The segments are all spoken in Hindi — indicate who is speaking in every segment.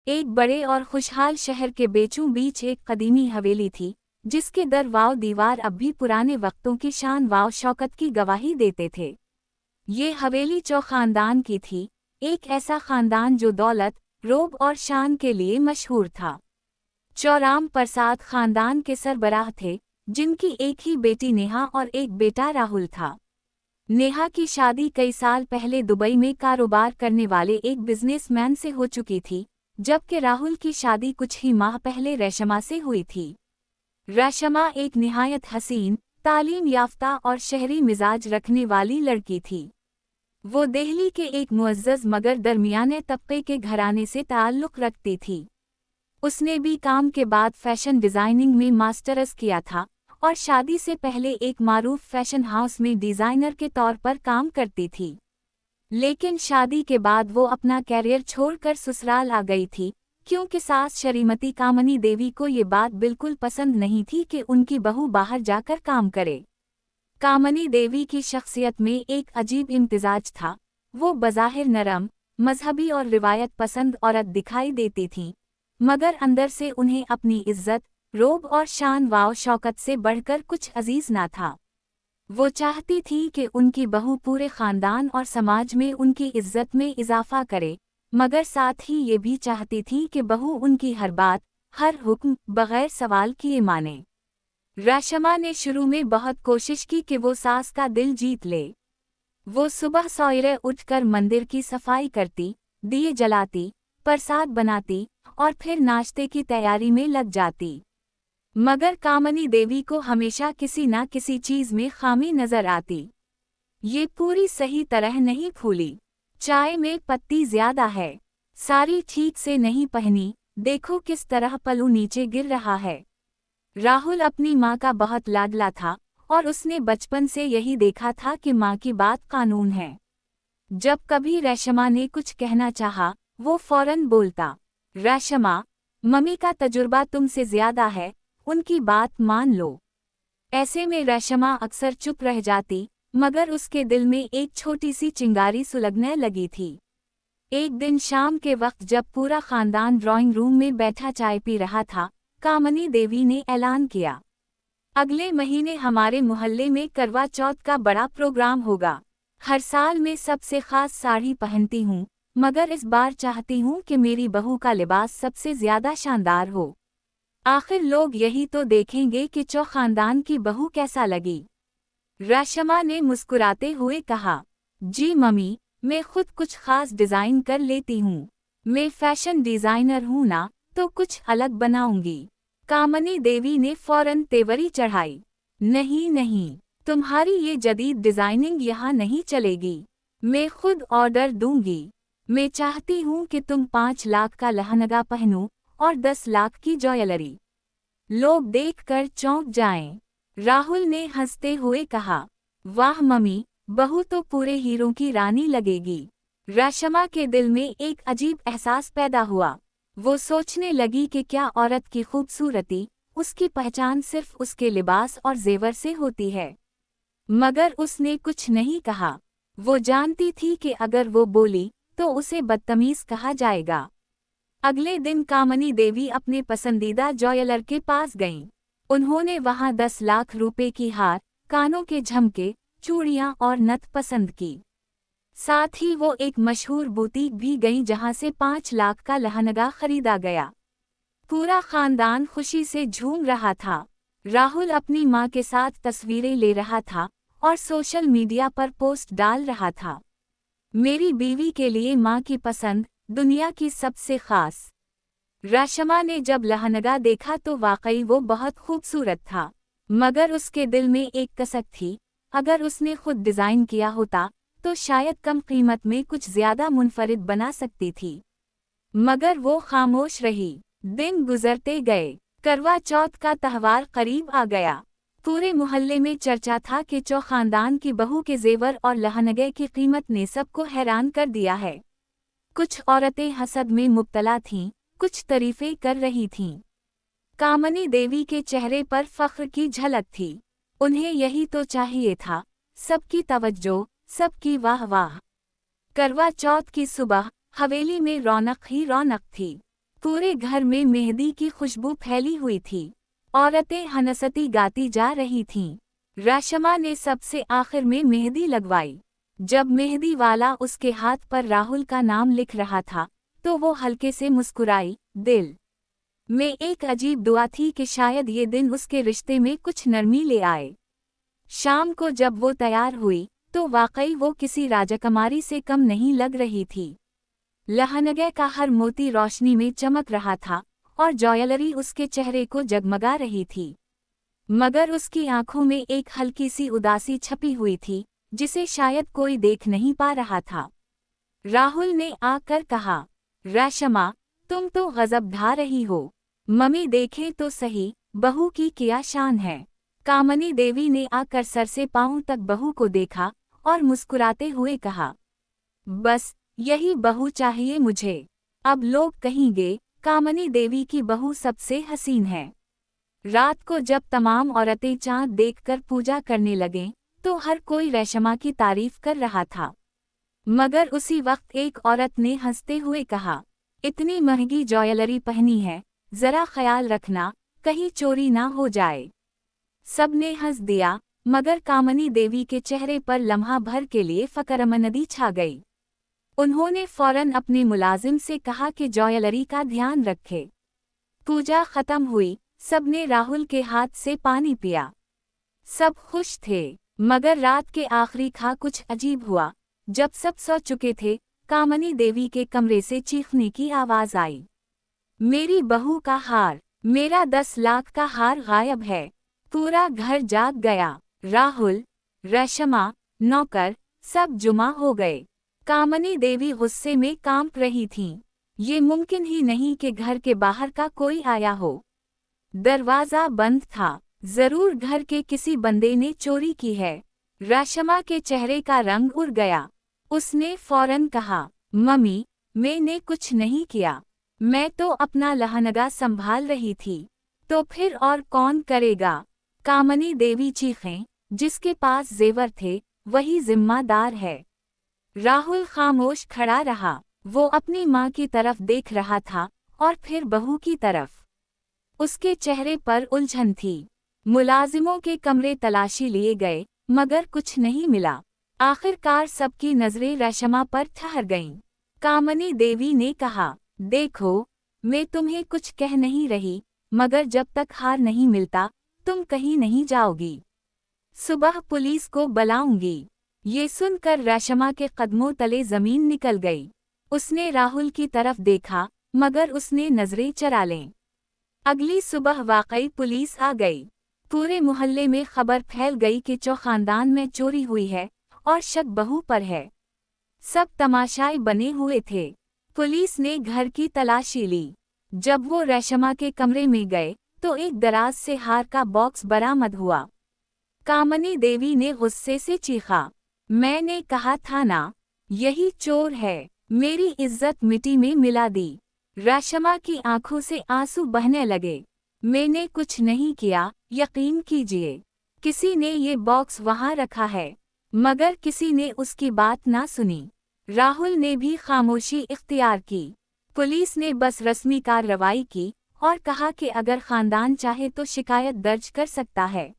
Speaker 1: एक बड़े और खुशहाल शहर के बीचों बीच एक कदीमी हवेली थी, जिसके दर वाव दीवार अब भी पुराने वक्तों की शान वाव शौकत की गवाही देते थे। ये हवेली चौ खानदान की थी, एक ऐसा खानदान जो दौलत, रोब और शान के लिए मशहूर था। चौराम प्रसाद खानदान के सरबराह थे, जिनकी एक ही बेटी नेहा और एक बेटा राहुल था। नेहा की शादी कई साल पहले दुबई में कारोबार करने वाले एक बिजनेसमैन से हो चुकी थी, जबकि राहुल की शादी कुछ ही माह पहले रेशमा से हुई थी। रेशमा एक निहायत हसीन, तालीम याफ्ता और शहरी मिजाज रखने वाली लड़की थी। वो दिल्ली के एक मुअज़्ज़ज़ मगर दरमियाने तबके के घराने से ताल्लुक़ रखती थी। उसने भी काम के बाद फैशन डिज़ाइनिंग में मास्टर्स किया था और शादी से पहले एक मारूफ फैशन हाउस में डिज़ाइनर के तौर पर काम करती थी। लेकिन शादी के बाद वो अपना कैरियर छोड़कर ससुराल आ गई थी, क्योंकि सास श्रीमती कामनी देवी को ये बात बिल्कुल पसंद नहीं थी कि उनकी बहू बाहर जाकर काम करे। कामनी देवी की शख्सियत में एक अजीब इम्तिजाज था। वो बज़ाहिर नरम, मजहबी और रिवायत पसंद औरत दिखाई देती थीं, मगर अंदर से उन्हें अपनी इज्जत, रोब और शान वाव शौकत से बढ़कर कुछ अजीज ना था। वो चाहती थी कि उनकी बहू पूरे खानदान और समाज में उनकी इज्जत में इजाफा करे, मगर साथ ही ये भी चाहती थी कि बहू उनकी हर बात, हर हुक्म बगैर सवाल किए माने। रेशमा ने शुरू में बहुत कोशिश की कि वो सास का दिल जीत ले। वो सुबह सवेरे उठकर मंदिर की सफाई करती, दिए जलाती, प्रसाद बनाती और फिर नाश्ते की तैयारी में लग जाती। मगर कामनी देवी को हमेशा किसी न किसी चीज में खामी नजर आती। ये पूरी सही तरह नहीं फूली, चाय में पत्ती ज्यादा है, साड़ी ठीक से नहीं पहनी, देखो किस तरह पल्लू नीचे गिर रहा है। राहुल अपनी माँ का बहुत लाडला था और उसने बचपन से यही देखा था कि माँ की बात कानून है। जब कभी रेशमा ने कुछ कहना चाहा, वो फौरन बोलता, रेशमा, मम्मी का तजुर्बा तुमसे ज्यादा है, उनकी बात मान लो। ऐसे में रेशमा अक्सर चुप रह जाती, मगर उसके दिल में एक छोटी सी चिंगारी सुलगने लगी थी। एक दिन शाम के वक्त जब पूरा खानदान ड्राइंग रूम में बैठा चाय पी रहा था, कामनी देवी ने ऐलान किया, अगले महीने हमारे मोहल्ले में करवा चौथ का बड़ा प्रोग्राम होगा। हर साल मैं सबसे खास साड़ी पहनती हूँ, मगर इस बार चाहती हूँ कि मेरी बहू का लिबास सबसे ज्यादा शानदार हो। आखिर लोग यही तो देखेंगे कि चौ खानदान की बहू कैसा लगी। रेशमा ने मुस्कुराते हुए कहा, जी मम्मी, मैं खुद कुछ खास डिजाइन कर लेती हूँ। मैं फैशन डिजाइनर हूँ ना, तो कुछ अलग बनाऊंगी। कामनी देवी ने फौरन तेवरी चढ़ाई, नहीं नहीं, तुम्हारी ये जदीद डिजाइनिंग यहाँ नहीं चलेगी। मैं खुद ऑर्डर दूंगी। मैं चाहती हूँ कि तुम 5 लाख का लहंगा पहनो और 10 लाख की ज्वेलरी। लोग देखकर चौंक जाएं। राहुल ने हंसते हुए कहा, वाह मम्मी, बहू तो पूरे हीरों की रानी लगेगी। रेशमा के दिल में एक अजीब एहसास पैदा हुआ। वो सोचने लगी कि क्या औरत की खूबसूरती, उसकी पहचान सिर्फ उसके लिबास और जेवर से होती है। मगर उसने कुछ नहीं कहा। वो जानती थी कि अगर वो बोली तो उसे बदतमीज कहा जाएगा। अगले दिन कामनी देवी अपने पसंदीदा ज्वेलर के पास गईं। उन्होंने वहां 10 लाख रुपए की हार, कानों के झमके, चूड़ियां और नथ पसंद की। साथ ही वो एक मशहूर बुटीक भी गईं जहां से 5 लाख का लहंगा खरीदा गया। पूरा खानदान खुशी से झूम रहा था। राहुल अपनी मां के साथ तस्वीरें ले रहा था और सोशल मीडिया पर पोस्ट डाल रहा था, मेरी बीवी के लिए मां की पसंद, दुनिया की सबसे खास। रेशमा ने जब लहंगा देखा तो वाकई वो बहुत खूबसूरत था, मगर उसके दिल में एक कसक थी, अगर उसने खुद डिजाइन किया होता तो शायद कम कीमत में कुछ ज्यादा मुनफरिद बना सकती थी। मगर वो खामोश रही। दिन गुजरते गए, करवा चौथ का त्योहार करीब आ गया। पूरे मोहल्ले में चर्चा था कि चौ खानदान की बहू के जेवर और लहंगे की कीमत ने सबको हैरान कर दिया है। कुछ औरतें हसद में मुब्तला थीं, कुछ तारीफें कर रही थीं। कामनी देवी के चेहरे पर फख्र की झलक थी। उन्हें यही तो चाहिए था, सबकी तवज्जो, सबकी वाह वाह। करवा चौथ की सुबह हवेली में रौनक ही रौनक थी। पूरे घर में मेहंदी की खुशबू फैली हुई थी। औरतें हंसती गाती जा रही थीं। रेशमा ने सबसे आखिर में मेहंदी लगवाई। जब मेहंदी वाला उसके हाथ पर राहुल का नाम लिख रहा था, तो वो हल्के से मुस्कुराई। दिल में एक अजीब दुआ थी कि शायद ये दिन उसके रिश्ते में कुछ नरमी ले आए। शाम को जब वो तैयार हुई, तो वाकई वो किसी राजकुमारी से कम नहीं लग रही थी। लहंगे का हर मोती रोशनी में चमक रहा था और ज्वेलरी उसके चेहरे को जगमगा रही थी। मगर उसकी आंखों में एक हल्की सी उदासी छपी हुई थी, जिसे शायद कोई देख नहीं पा रहा था। राहुल ने आकर कहा, रेशमा, तुम तो गजब ढा रही हो। मम्मी देखें तो सही, बहू की क्या शान है। कामनी देवी ने आकर सर से पांव तक बहू को देखा और मुस्कुराते हुए कहा, बस यही बहू चाहिए मुझे। अब लोग कहेंगे कामनी देवी की बहू सबसे हसीन है। रात को जब तमाम औरतें चांद देखकर पूजा करने लगें, तो हर कोई रेशमा की तारीफ कर रहा था। मगर उसी वक्त एक औरत ने हंसते हुए कहा, इतनी महंगी ज्वेलरी पहनी है, जरा ख्याल रखना कहीं चोरी ना हो जाए। सबने हंस दिया, मगर कामनी देवी के चेहरे पर लम्हा भर के लिए फकरमंदी छा गई। उन्होंने फौरन अपने मुलाजिम से कहा कि ज्वेलरी का ध्यान रखे। पूजा खत्म हुई, सबने राहुल के हाथ से पानी पिया। सब खुश थे, मगर रात के आखिरी खा कुछ अजीब हुआ। जब सब सो चुके थे, कामनी देवी के कमरे से चीखने की आवाज आई, मेरी बहू का हार, मेरा 10 लाख का हार गायब है। पूरा घर जाग गया। राहुल, रेशमा, नौकर सब जुमा हो गए। कामनी देवी गुस्से में कांप रही थीं। ये मुमकिन ही नहीं कि घर के बाहर का कोई आया हो। दरवाजा बंद था, जरूर घर के किसी बंदे ने चोरी की है। रेशमा के चेहरे का रंग उड़ गया। उसने फौरन कहा, मम्मी, मैंने कुछ नहीं किया, मैं तो अपना लहंगा संभाल रही थी। तो फिर और कौन करेगा? कामनी देवी चीखें, जिसके पास जेवर थे वही जिम्मेदार है। राहुल खामोश खड़ा रहा। वो अपनी माँ की तरफ देख रहा था और फिर बहू की तरफ। उसके चेहरे पर उलझन थी। मुलाजिमों के कमरे तलाशी लिए गए, मगर कुछ नहीं मिला। आखिरकार सबकी नजरें रेशमा पर ठहर गईं। कामनी देवी ने कहा, देखो, मैं तुम्हें कुछ कह नहीं रही, मगर जब तक हार नहीं मिलता, तुम कहीं नहीं जाओगी। सुबह पुलिस को बुलाऊंगी। ये सुनकर रेशमा के कदमों तले जमीन निकल गई। उसने राहुल की तरफ देखा, मगर उसने नजरें चरा लें। अगली सुबह वाकई पुलिस आ गई। पूरे मोहल्ले में खबर फैल गई कि चौ खानदान में चोरी हुई है और शक बहू पर है। सब तमाशाई बने हुए थे। पुलिस ने घर की तलाशी ली। जब वो रेशमा के कमरे में गए, तो एक दराज से हार का बॉक्स बरामद हुआ। कामनी देवी ने गुस्से से चीखा, मैंने कहा था ना, यही चोर है, मेरी इज्जत मिट्टी में मिला दी। रेशमा की आंखों से आंसू बहने लगे। मैंने कुछ नहीं किया, यकीन कीजिए। किसी ने ये बॉक्स वहां रखा है। मगर किसी ने उसकी बात ना सुनी। राहुल ने भी खामोशी इख्तियार की। पुलिस ने बस रस्मी कार्रवाई की और कहा कि अगर खानदान चाहे तो शिकायत दर्ज कर सकता है।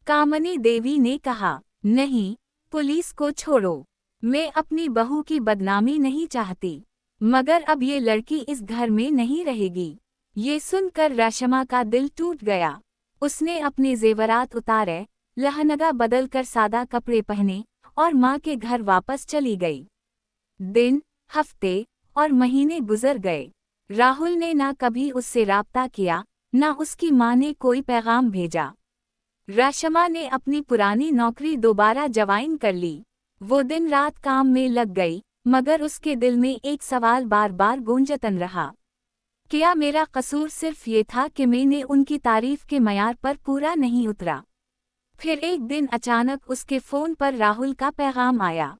Speaker 1: कामनी देवी ने कहा, नहीं, पुलिस को छोड़ो, मैं अपनी बहू की बदनामी नहीं चाहती, मगर अब ये लड़की इस घर में नहीं रहेगी। ये सुनकर रेशमा का दिल टूट गया। उसने अपने जेवरात उतारे, लहंगा बदलकर सादा कपड़े पहने और माँ के घर वापस चली गई। दिन, हफ्ते और महीने गुजर गए। राहुल ने ना कभी उससे राब्ता किया, ना उसकी माँ ने कोई पैगाम भेजा। रेशमा ने अपनी पुरानी नौकरी दोबारा ज्वाइन कर ली। वो दिन रात काम में लग गई, मगर उसके दिल में एक सवाल बार बार गूंजतन रहा, क्या मेरा कसूर सिर्फ ये था कि मैंने उनकी तारीफ के मयार पर पूरा नहीं उतरा? फिर एक दिन अचानक उसके फ़ोन पर राहुल का पैगाम आया,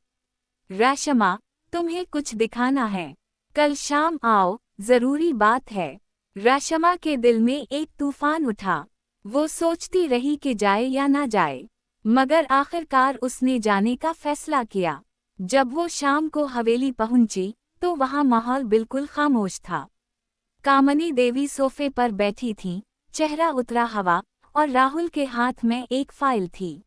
Speaker 1: रेशमा, तुम्हें कुछ दिखाना है, कल शाम आओ, ज़रूरी बात है। रेशमा के दिल में एक तूफान उठा। वो सोचती रही कि जाए या ना जाए, मगर आखिरकार उसने जाने का फैसला किया। जब वो शाम को हवेली पहुंची, तो वहां माहौल बिल्कुल खामोश था। कामनी देवी सोफे पर बैठी थीं, चेहरा उतरा हवा, और राहुल के हाथ में एक फाइल थी।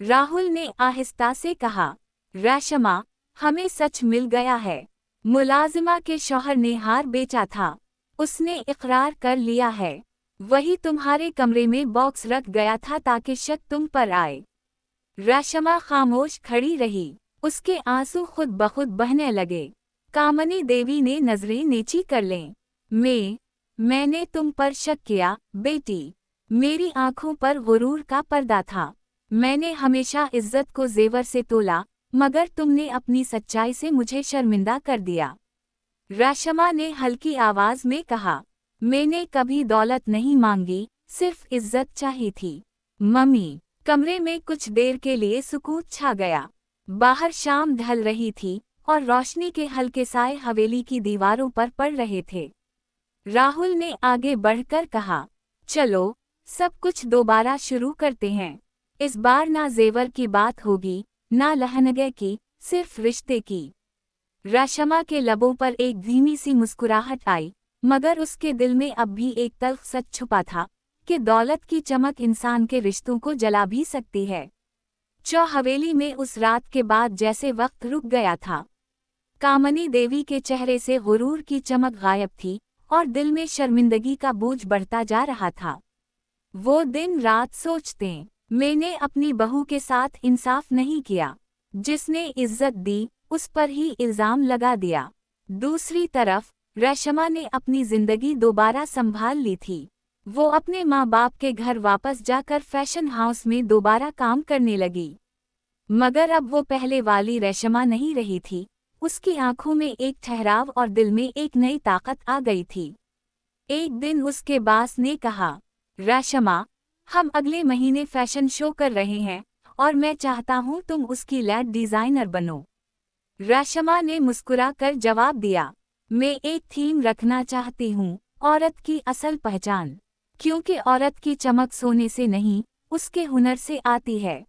Speaker 1: राहुल ने आहिस्ता से कहा, रेशमा, हमें सच मिल गया है। मुलाजिमा के शौहर ने हार बेचा था। उसने इकरार कर लिया है। वही तुम्हारे कमरे में बॉक्स रख गया था ताकि शक तुम पर आए। रेशमा खामोश खड़ी रही। उसके आंसू खुद बखुद बहने लगे। कामनी देवी ने नजरें नीची कर लें। मैंने तुम पर शक किया, बेटी। मेरी आंखों पर गुरूर का पर्दा था। मैंने हमेशा इज्जत को जेवर से तोला, मगर तुमने अपनी सच्चाई से मुझे शर्मिंदा कर दिया। रेशमा ने हल्की आवाज में कहा, मैंने कभी दौलत नहीं मांगी, सिर्फ इज्जत चाहिए थी। मम्मी। कमरे में कुछ देर के लिए सुकूत छा गया। बाहर शाम ढल रही थी और रोशनी के हल्के साए हवेली की दीवारों पर पड़ रहे थे। राहुल ने आगे बढ़कर कहा, चलो सब कुछ दोबारा शुरू करते हैं। इस बार ना जेवर की बात होगी, ना लहनगे की, सिर्फ रिश्ते की। रेशमा के लबों पर एक धीमी सी मुस्कुराहट आई, मगर उसके दिल में अब भी एक तल्ख सच छुपा था कि दौलत की चमक इंसान के रिश्तों को जला भी सकती है। हवेली में उस रात के बाद जैसे वक्त रुक गया था। कामनी देवी के चेहरे से गुरूर की चमक गायब थी और दिल में शर्मिंदगी का बोझ बढ़ता जा रहा था। वो दिन रात सोचते, मैंने अपनी बहू के साथ इंसाफ नहीं किया। जिसने इज्जत दी उस पर ही इल्जाम लगा दिया। दूसरी तरफ रेशमा ने अपनी जिंदगी दोबारा संभाल ली थी। वो अपने माँ बाप के घर वापस जाकर फैशन हाउस में दोबारा काम करने लगी। मगर अब वो पहले वाली रेशमा नहीं रही थी। उसकी आंखों में एक ठहराव और दिल में एक नई ताकत आ गई थी। एक दिन उसके बास ने कहा, रेशमा, हम अगले महीने फैशन शो कर रहे हैं और मैं चाहता हूँ तुम उसकी लेड डिजाइनर बनो। रेशमा ने मुस्कुरा कर जवाब दिया, मैं एक थीम रखना चाहती हूँ, औरत की असल पहचान। क्योंकि औरत की चमक सोने से नहीं, उसके हुनर से आती है।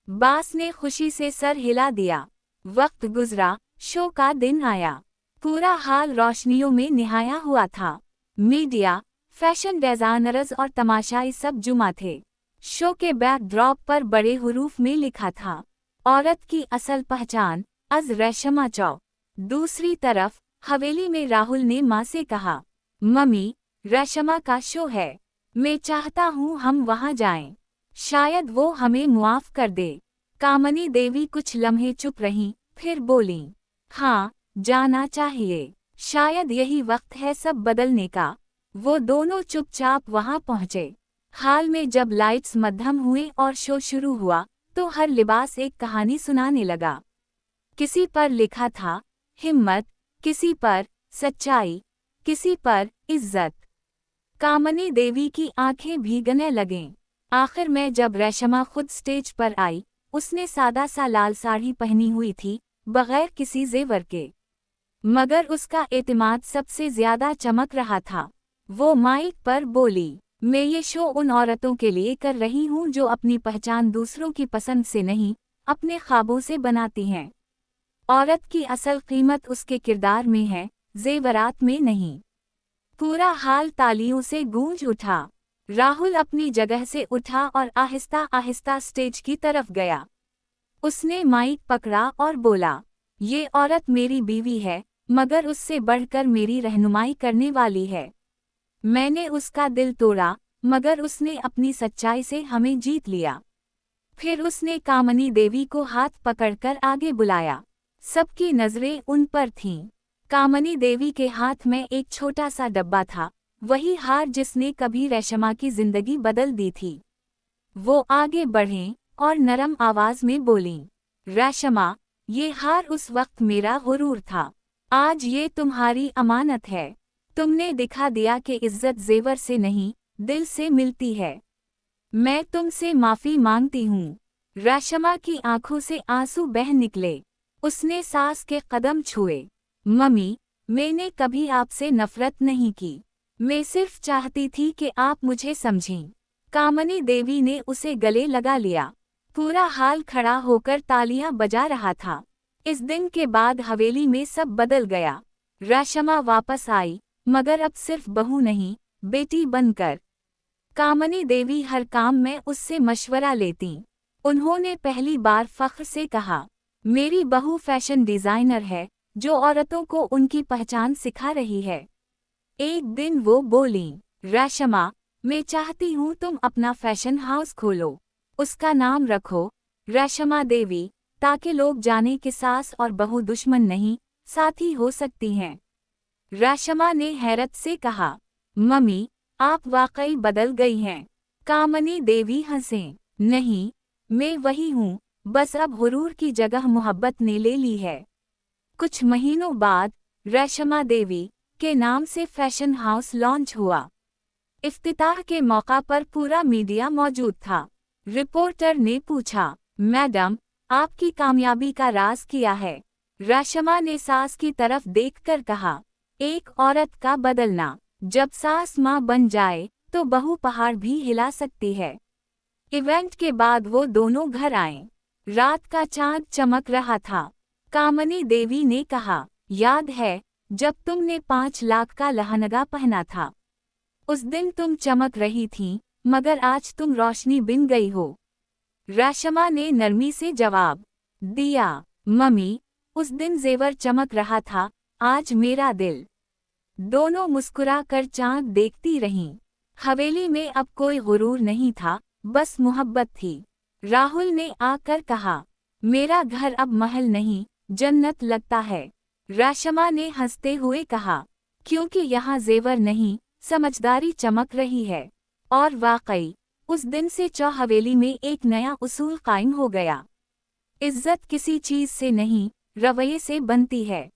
Speaker 1: बास ने खुशी से सर हिला दिया। वक्त गुजरा, शो का दिन आया। पूरा हाल रोशनियों में निहाया हुआ था। मीडिया, फैशन डिजाइनर्स और तमाशाई सब जुमा थे। शो के बैकड्रॉप पर बड़े हुरूफ में लिखा था, औरत की असल पहचान, अज रेशमा चौ। दूसरी तरफ हवेली में राहुल ने माँ से कहा, मम्मी, रेशमा का शो है। मैं चाहता हूँ हम वहाँ जाएं। शायद वो हमें मुआफ कर दे। कामनी देवी कुछ लम्हे चुप रहीं, फिर बोलीं, हाँ, जाना चाहिए। शायद यही वक्त है सब बदलने का। वो दोनों चुपचाप वहाँ पहुँचे। हाल में जब लाइट्स मध्यम हुए और शो शुरू हुआ, तो हर लिबास एक कहानी सुनाने लगा। किसी पर लिखा था हिम्मत, किसी पर सच्चाई, किसी पर इज्जत। कामनी देवी की आंखें भीगने लगें। आखिर में जब रेशमा खुद स्टेज पर आई, उसने सादा सा लाल साड़ी पहनी हुई थी, बगैर किसी जेवर के। मगर उसका एतमाद सबसे ज्यादा चमक रहा था। वो माइक पर बोली, मैं ये शो उन औरतों के लिए कर रही हूँ जो अपनी पहचान दूसरों की पसंद से नहीं, अपने ख्वाबों से बनाती हैं। औरत की असल कीमत उसके किरदार में है, जेवरात में नहीं। पूरा हाल तालियों से गूंज उठा। राहुल अपनी जगह से उठा और आहिस्ता आहिस्ता स्टेज की तरफ गया। उसने माइक पकड़ा और बोला, ये औरत मेरी बीवी है, मगर उससे बढ़कर मेरी रहनुमाई करने वाली है। मैंने उसका दिल तोड़ा, मगर उसने अपनी सच्चाई से हमें जीत लिया। फिर उसने कामनी देवी को हाथ पकड़कर आगे बुलाया। सबकी नजरें उन पर थीं। कामनी देवी के हाथ में एक छोटा सा डब्बा था, वही हार जिसने कभी रेशमा की जिंदगी बदल दी थी। वो आगे बढ़े और नरम आवाज में बोलीं, रेशमा, ये हार उस वक्त मेरा गुरूर था। आज ये तुम्हारी अमानत है। तुमने दिखा दिया कि इज्जत जेवर से नहीं, दिल से मिलती है। मैं तुमसे माफी मांगती हूँ। रेशमा की आंखों से आंसू बह निकले। उसने सास के कदम छुए। मम्मी, मैंने कभी आपसे नफरत नहीं की। मैं सिर्फ चाहती थी कि आप मुझे समझें। कामनी देवी ने उसे गले लगा लिया। पूरा हाल खड़ा होकर तालियां बजा रहा था। इस दिन के बाद हवेली में सब बदल गया। रेशमा वापस आई, मगर अब सिर्फ बहू नहीं, बेटी बनकर। कामनी देवी हर काम में उससे मशवरा लेती। उन्होंने पहली बार फख्र से कहा, मेरी बहू फैशन डिजाइनर है जो औरतों को उनकी पहचान सिखा रही है। एक दिन वो बोली, रेशमा, मैं चाहती हूँ तुम अपना फैशन हाउस खोलो। उसका नाम रखो रेशमा देवी, ताकि लोग जाने कि सास और बहू दुश्मन नहीं, साथी हो सकती हैं। रेशमा ने हैरत से कहा, मम्मी, आप वाकई बदल गई हैं। कामनी देवी हंसे, नहीं, मैं वही हूँ, बस अब गुरूर की जगह मोहब्बत ने ले ली है। कुछ महीनों बाद रेशमा देवी के नाम से फैशन हाउस लॉन्च हुआ। इफ्तिताह के मौका पर पूरा मीडिया मौजूद था। रिपोर्टर ने पूछा, मैडम, आपकी कामयाबी का राज क्या है? रेशमा ने सास की तरफ देखकर कहा, एक औरत का बदलना। जब सास माँ बन जाए तो बहू पहाड़ भी हिला सकती है। इवेंट के बाद वो दोनों घर आए। रात का चांद चमक रहा था। कामनी देवी ने कहा, याद है जब तुमने 5 लाख का लहंगा पहना था? उस दिन तुम चमक रही थीं, मगर आज तुम रोशनी बिन गई हो। रेशमा ने नरमी से जवाब दिया, मम्मी, उस दिन जेवर चमक रहा था, आज मेरा दिल। दोनों मुस्कुरा कर चांद देखती रहीं। हवेली में अब कोई गुरूर नहीं था, बस मोहब्बत थी। राहुल ने आकर कहा, मेरा घर अब महल नहीं, जन्नत लगता है। रेशमा ने हंसते हुए कहा, क्योंकि यहाँ जेवर नहीं, समझदारी चमक रही है। और वाकई उस दिन से हवेली में एक नया उसूल कायम हो गया। इज्जत किसी चीज से नहीं, रवैये से बनती है।